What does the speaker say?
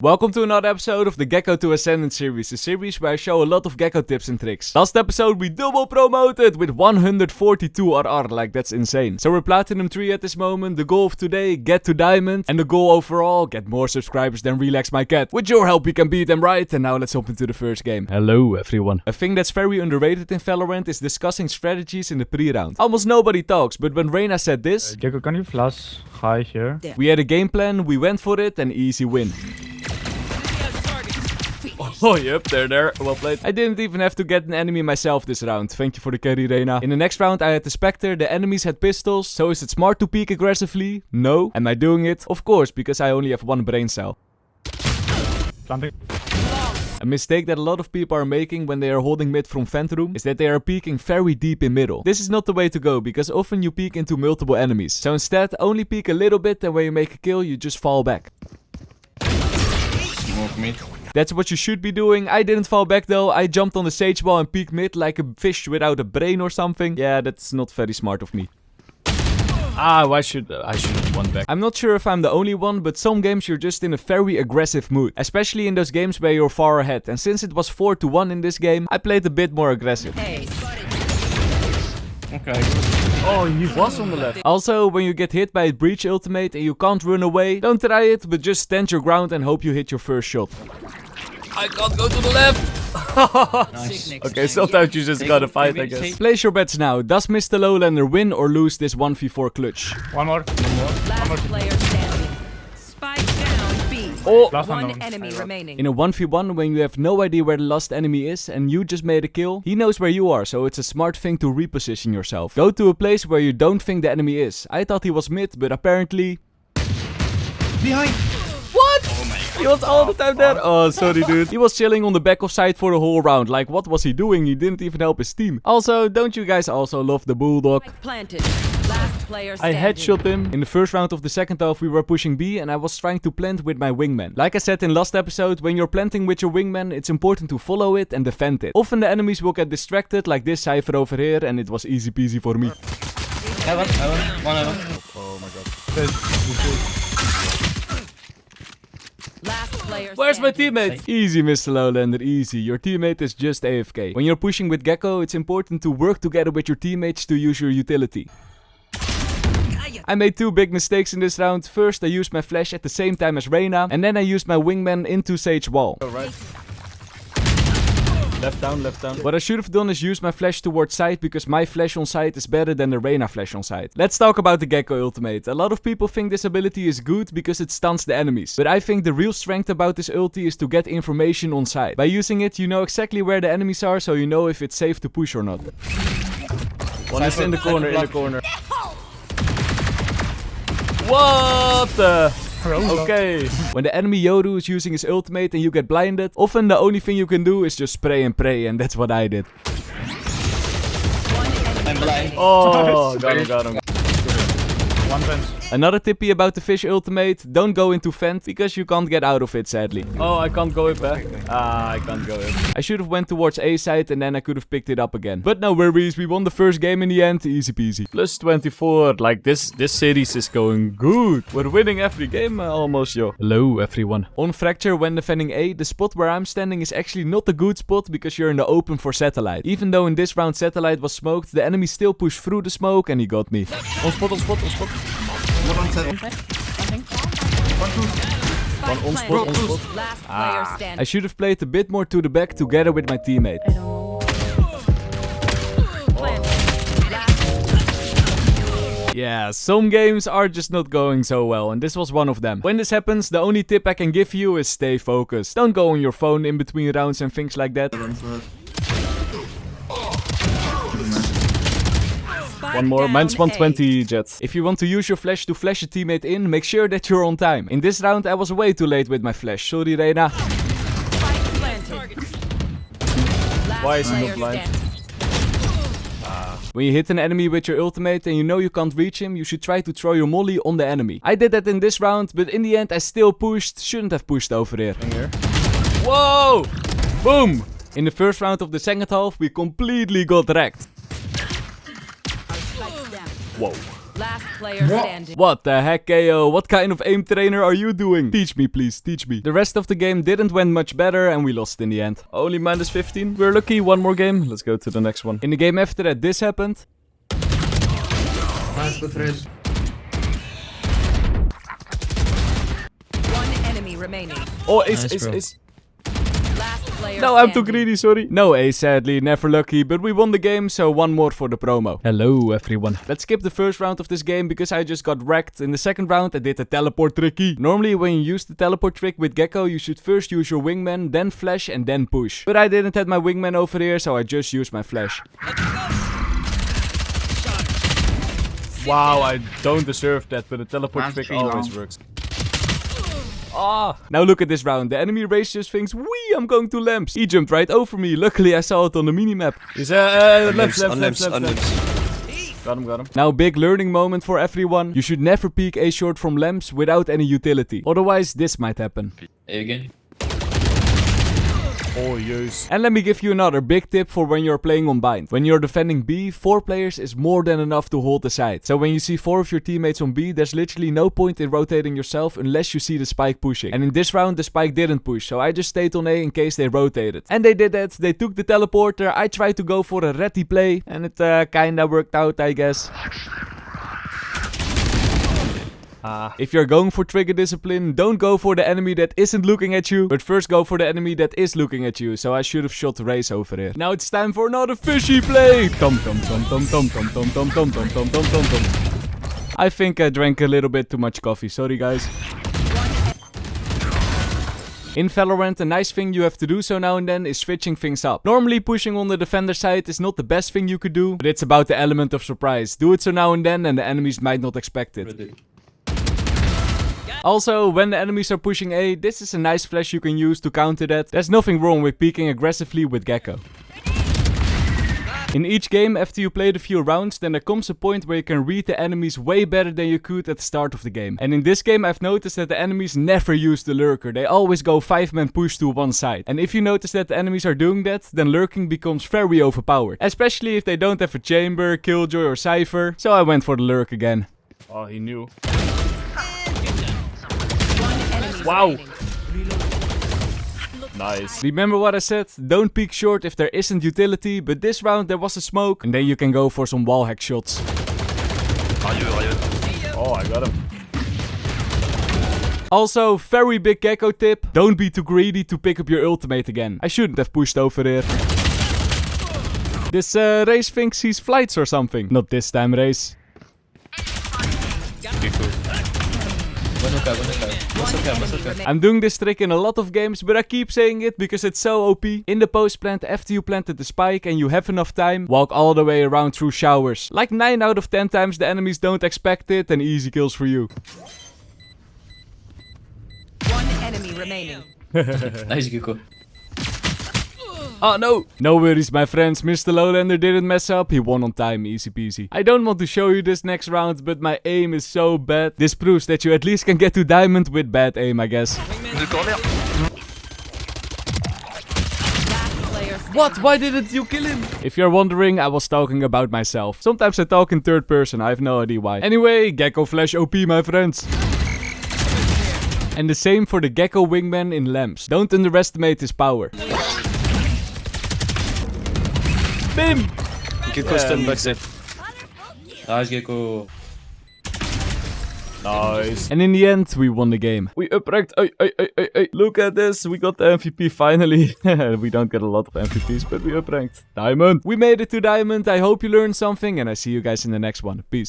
Welcome to another episode of the Gekko to Ascendant series, a series where I show a lot of Gekko tips and tricks. Last episode we double promoted with 142 RR, like that's insane. So we're Platinum 3 at this moment, the goal of today, get to Diamond, and the goal overall, get more subscribers than Relax My Cat. With your help we can beat them, right? And now let's hop into the first game. Hello everyone. A thing that's very underrated in Valorant is discussing strategies in the pre-round. Almost nobody talks, but when Reyna said this, Gekko, can you flash high here? we had a game plan, we went for it, and easy win. Oh, yep, there. Well played. I didn't even have to get an enemy myself this round. Thank you for the carry, Reyna. In the next round, I had the Spectre. The enemies had pistols. So is it smart to peek aggressively? No. Am I doing it? Of course, because I only have one brain cell. Planting. A mistake that a lot of people are making when they are holding mid from vent room is that they are peeking very deep in middle. This is not the way to go, because often you peek into multiple enemies. So instead, only peek a little bit, and when you make a kill, you just fall back. Move mid. That's what you should be doing. I didn't fall back though. I jumped on the sage wall and peeked mid like a fish without a brain or something. Yeah, that's not very smart of me. I should have won back. I'm not sure if I'm the only one, but some games you're just in a very aggressive mood. Especially in those games where you're far ahead. And since it was 4-1 in this game, I played a bit more aggressive. Okay. Oh, he was on the left. Also, when you get hit by a breach ultimate and you can't run away, don't try it, but just stand your ground and hope you hit your first shot. I can't go to the left. Nice. Okay, sometimes you just gotta fight, I guess. Place your bets now. Does Mr. Lowlander win or lose this 1v4 clutch? One more. Last player standing. Spike down B. Oh, Last one. One enemy remaining. in a 1v1 when you have no idea where the last enemy is and you just made a kill, he knows where you are, so it's a smart thing to reposition yourself. Go to a place where you don't think the enemy is. I thought he was mid, but apparently... Behind. What? Oh my god. He was all the time there. Oh, sorry dude. He was chilling on the back of side for the whole round. Like, what was he doing? He didn't even help his team. Also, don't you guys also love the bulldog? Spike planted. Last player I standing. headshot him. In the first round of the second half, we were pushing B and I was trying to plant with my wingman. Like I said in last episode, when you're planting with your wingman, it's important to follow it and defend it. Often the enemies will get distracted, like this cypher over here, and it was easy peasy for me. Heaven. One heaven. Oh my god. Last player Where's my standing. teammate? Easy, Mr. Lowlander, easy. Your teammate is just AFK. When you're pushing with Gekko, it's important to work together with your teammates to use your utility. I made two big mistakes in this round. First, I used my flash at the same time as Reyna, and then I used my wingman into sage wall. Right. Left down. What I should have done is use my flash towards side, because my flash on side is better than the Reyna flash on side. Let's talk about the Gekko ultimate. A lot of people think this ability is good because it stuns the enemies. But I think the real strength about this ulti is to get information on side. By using it, you know exactly where the enemies are, so you know if it's safe to push or not. One is in the corner, What the... Okay. When the enemy Yoru is using his ultimate and you get blinded, often the only thing you can do is just spray and pray, and that's what I did. I'm blind. Oh, got him. One fence. Another tippy about the fish ultimate, don't go into vent, because you can't get out of it, sadly. Oh, I can't go it back. I can't go it. I should have went towards A side and then I could have picked it up again. But no worries, we won the first game in the end, easy peasy. Plus 24. Like this series is going good. We're winning every game almost, yo. Hello everyone. On Fracture, when defending A, the spot where I'm standing is actually not a good spot because you're in the open for Satellite. Even though in this round Satellite was smoked, the enemy still pushed through the smoke and he got me. On spot. One on seven. Spike on planted. spot. Last player standing. I should have played a bit more to the back together with my teammate. Planted. Last Yeah, some games are just not going so well, and this was one of them. When this happens, the only tip I can give you is stay focused. Don't go on your phone in between rounds and things like that. One more. Mine's 120 Jet. If you want to use your flash to flash a teammate in, make sure that you're on time. In this round, I was way too late with my flash. Sorry, Reyna. Spike planted. Why is he Last not player blind? standing. When you hit an enemy with your ultimate and you know you can't reach him, you should try to throw your molly on the enemy. I did that in this round, but in the end I still pushed. Shouldn't have pushed over here. Whoa! Boom! In the first round of the second half, we completely got wrecked. Spikes down. Whoa. Last player standing. What the heck, KO? What kind of aim trainer are you doing? Teach me, please, teach me. The rest of the game didn't went much better and we lost in the end. Only minus 15. We're lucky. One more game. Let's go to the next one. In the game after that, this happened. Nice, good raise. One enemy remaining. Oh, Nice, bro. Last player No, I'm too standing. greedy, sorry. No A, sadly, never lucky, but we won the game, so one more for the promo. Hello, everyone. Let's skip the first round of this game because I just got wrecked. In the second round, I did the teleport tricky. Normally, when you use the teleport trick with Gekko, you should first use your wingman, then flash, and then push. But I didn't have my wingman over here, so I just used my flash. Wow, I don't deserve that, but the teleport Round trick 3 always long. works. Ah! Now look at this round. The enemy race just thinks, wee, I'm going to lamps. He jumped right over me. Luckily, I saw it on the minimap. He's Lamps. Got him. Now, big learning moment for everyone. You should never peek A short from lamps without any utility. Otherwise, this might happen. A again. Oh, yes. And let me give you another big tip for when you're playing on bind. When you're defending B, 4 players is more than enough to hold the side. So when you see 4 of your teammates on B, there's literally no point in rotating yourself unless you see the spike pushing. And in this round, the spike didn't push, so I just stayed on A in case they rotated. And they did that. They took the teleporter. I tried to go for a ratty play, and it kinda worked out, I guess. If you're going for trigger discipline, don't go for the enemy that isn't looking at you, but first go for the enemy that is looking at you. So I should have shot Raze over here. Now it's time for another fishy play. Tom tom tom tom tom tom tom tom tom tom tom tom tom tom. I think I drank a little bit too much coffee. Sorry, guys. In Valorant, a nice thing you have to do so now and then is switching things up. Normally, pushing on the defender side is not the best thing you could do, but it's about the element of surprise. Do it so now and then, and the enemies might not expect it. Ready. Also, when the enemies are pushing A, this is a nice flash you can use to counter that. There's nothing wrong with peeking aggressively with Gekko. In each game, after you played a few rounds, then there comes a point where you can read the enemies way better than you could at the start of the game. And in this game, I've noticed that the enemies never use the lurker. They always go 5-man push to one side. And if you notice that the enemies are doing that, then lurking becomes very overpowered. Especially if they don't have a chamber, killjoy or cypher. So I went for the lurk again. Oh, he knew. Enemy Wow. remaining. Nice. Remember what I said? Don't peek short if there isn't utility, but this round there was a smoke, and then you can go for some wall hack shots. Oh, I got him. Also, very big Gekko tip, don't be too greedy to pick up your ultimate again. I shouldn't have pushed over here. This Raze thinks he's flights or something. Not this time, Raze. I'm doing this trick in a lot of games, but I keep saying it because it's so OP. In the post plant, after you planted the spike and you have enough time, walk all the way around through showers. Like 9 out of 10 times the enemies don't expect it and easy kills for you. One enemy remaining. Nice, Gekko. Oh no! No worries my friends, Mr. Lowlander didn't mess up, he won on time, easy peasy. I don't want to show you this next round, but my aim is so bad. This proves that you at least can get to diamond with bad aim, I guess. Last player standing. What? Why didn't you kill him? If you're wondering, I was talking about myself. Sometimes I talk in third person, I have no idea why. Anyway, Gekko Flash OP my friends. And the same for the Gekko wingman in lamps. Don't underestimate his power. Bim! Gekko stand backside. Nice, Gekko. Nice. And in the end, we won the game. We upranked. Hey. Look at this. We got the MVP finally. We don't get a lot of MVPs, but we upranked. Diamond. We made it to diamond. I hope you learned something and I see you guys in the next one. Peace.